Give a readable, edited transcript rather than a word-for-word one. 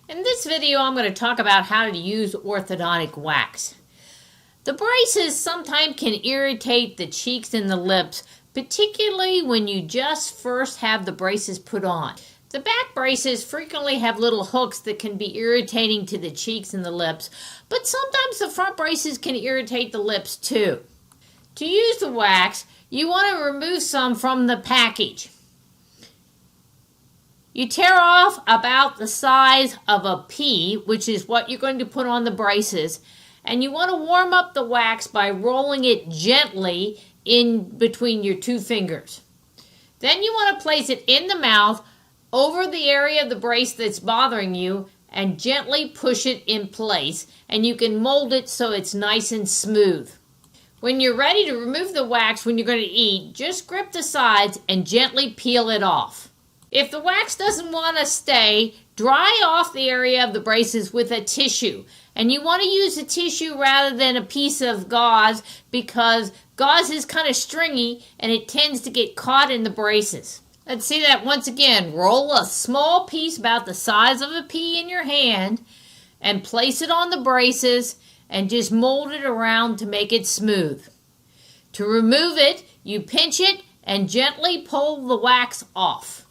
In this video, I'm going to talk about how to use orthodontic wax. The braces sometimes can irritate the cheeks and the lips, particularly when you just first have the braces put on. The back braces frequently have little hooks that can be irritating to the cheeks and the lips, but sometimes the front braces can irritate the lips too. To use the wax, you want to remove some from the package. You tear off about the size of a pea, which is what you're going to put on the braces, and you want to warm up the wax by rolling it gently in between your two fingers. Then you want to place it in the mouth over the area of the brace that's bothering you and gently push it in place, and you can mold it so it's nice and smooth. When you're ready to remove the wax when you're going to eat, just grip the sides and gently peel it off. If the wax doesn't want to stay, dry off the area of the braces with a tissue. And you want to use a tissue rather than a piece of gauze because gauze is kind of stringy and it tends to get caught in the braces. Let's see that once again. Roll a small piece about the size of a pea in your hand and place it on the braces and just mold it around to make it smooth. To remove it, you pinch it and gently pull the wax off.